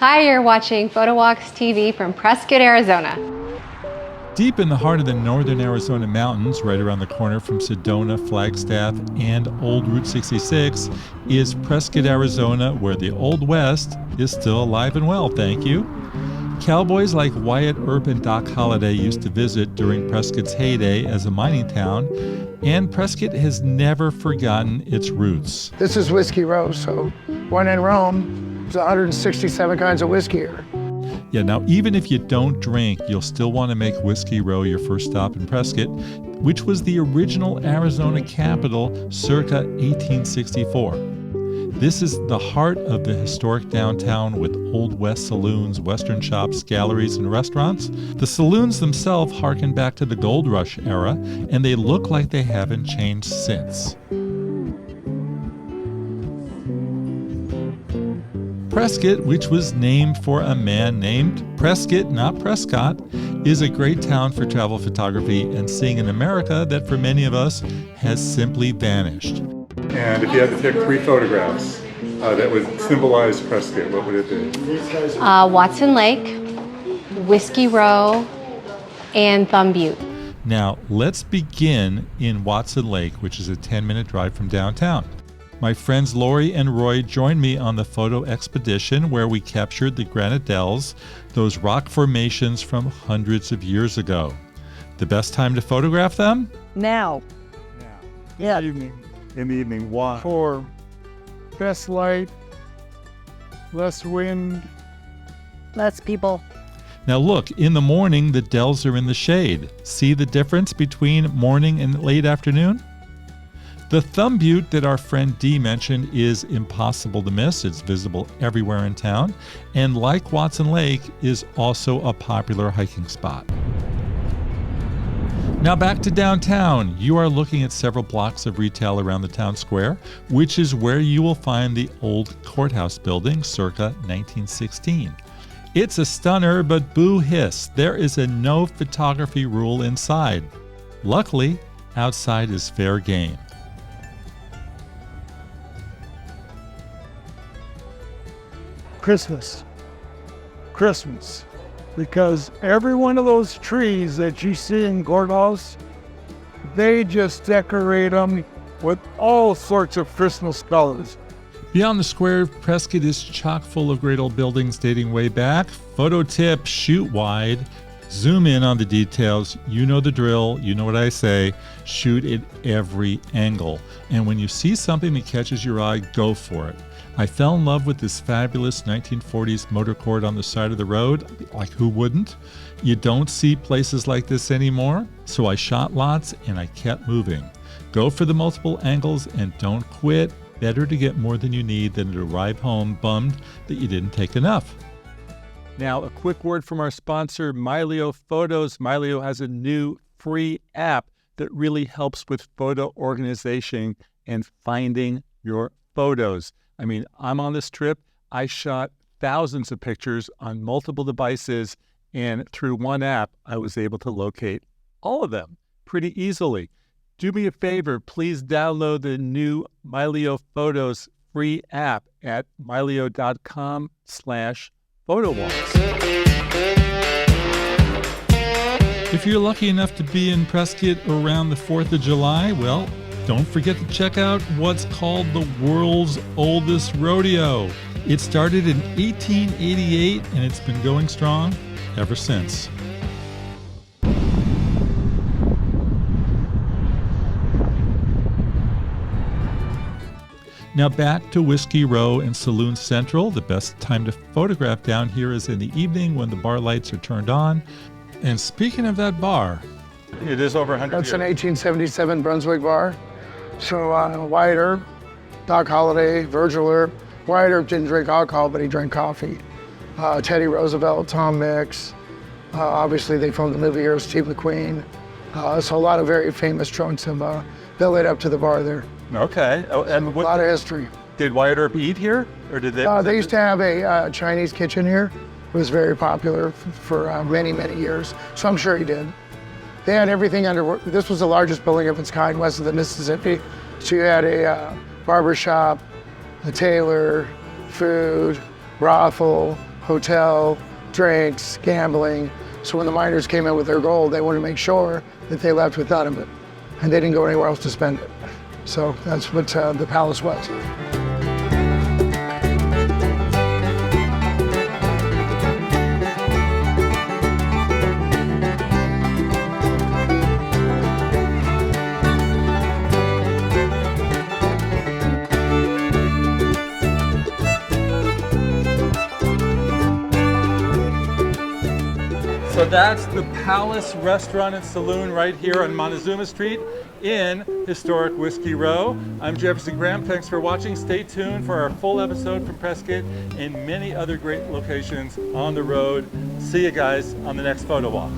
Hi, you're watching Photowalks TV from Prescott, Arizona. Deep in the heart of the northern Arizona mountains, right around the corner from Sedona, Flagstaff, and Old Route 66, is Prescott, Arizona, where the Old West is still alive and well, thank you. Cowboys like Wyatt, Earp, and Doc Holliday used to visit during Prescott's heyday as a mining town, and Prescott has never forgotten its roots. This is Whiskey Row, so when in Rome, there's 167 kinds of whiskey here. Yeah, now even if you don't drink, you'll still want to make Whiskey Row your first stop in Prescott, which was the original Arizona capital circa 1864. This is the heart of the historic downtown with Old West saloons, western shops, galleries, and restaurants. The saloons themselves harken back to the Gold Rush era, and they look like they haven't changed since. Prescott, which was named for a man named Prescott, not Prescott, is a great town for travel photography and seeing an America that for many of us has simply vanished. And if you had to pick three photographs that would symbolize Prescott, what would it be? Watson Lake, Whiskey Row, and Thumb Butte. Now, let's begin in Watson Lake, which is a 10-minute drive from downtown. My friends Laurie and Roy joined me on the photo expedition where we captured the granite dells, those rock formations from hundreds of years ago. The best time to photograph them? Now. Yeah. In the evening, why? For best light, less wind. Less people. Now look, in the morning, the dells are in the shade. See the difference between morning and late afternoon? The Thumb Butte that our friend Dee mentioned is impossible to miss. It's visible everywhere in town, and like Watson Lake, is also a popular hiking spot. Now back to downtown. You are looking at several blocks of retail around the town square, which is where you will find the old courthouse building circa 1916. It's a stunner, but boo hiss, there is a no photography rule inside. Luckily, outside is fair game. Christmas, because every one of those trees that you see in Courthouse, they just decorate them with all sorts of Christmas colors. Beyond the square, Prescott is chock full of great old buildings dating way back. Photo tip, shoot wide, zoom in on the details. You know the drill, you know what I say, shoot at every angle. And when you see something that catches your eye, go for it. I fell in love with this fabulous 1940s motor court on the side of the road. Like, who wouldn't? You don't see places like this anymore, so I shot lots and I kept moving. Go for the multiple angles and don't quit. Better to get more than you need than to arrive home bummed that you didn't take enough. Now, a quick word from our sponsor, Mylio Photos. Mylio has a new free app that really helps with photo organization and finding your photos. I mean, I'm on this trip. I shot thousands of pictures on multiple devices, and through one app, I was able to locate all of them pretty easily. Do me a favor, please download the new Mylio Photos free app at mylio.com/photowalks. If you're lucky enough to be in Prescott around the 4th of July, well, don't forget to check out what's called the world's oldest rodeo. It started in 1888 and it's been going strong ever since. Now back to Whiskey Row and Saloon Central. The best time to photograph down here is in the evening when the bar lights are turned on. And speaking of that bar, It is over 100 That's years. an 1877 Brunswick bar. So Wyatt Earp, Doc Holliday, Virgil Earp. Wyatt Earp didn't drink alcohol, but he drank coffee. Teddy Roosevelt, Tom Mix. Obviously, they filmed the movie here, Steve McQueen. So a lot of very famous trunks have built it up to the bar there. Okay. Oh, and A lot of history. did Wyatt Earp eat here? Or did they? They used to have a Chinese kitchen here. It was very popular for many, many years. So I'm sure he did. They had everything under, this was the largest building of its kind west of the Mississippi. So you had a barber shop, a tailor, food, brothel, hotel, drinks, gambling. So when the miners came in with their gold, they wanted to make sure that they left with none of it, and they didn't go anywhere else to spend it. So that's what the palace was. So that's the Palace Restaurant and Saloon right here on Montezuma Street in historic Whiskey Row. I'm Jefferson Graham. Thanks for watching. Stay tuned for our full episode from Prescott and many other great locations on the road. See you guys on the next photo walk.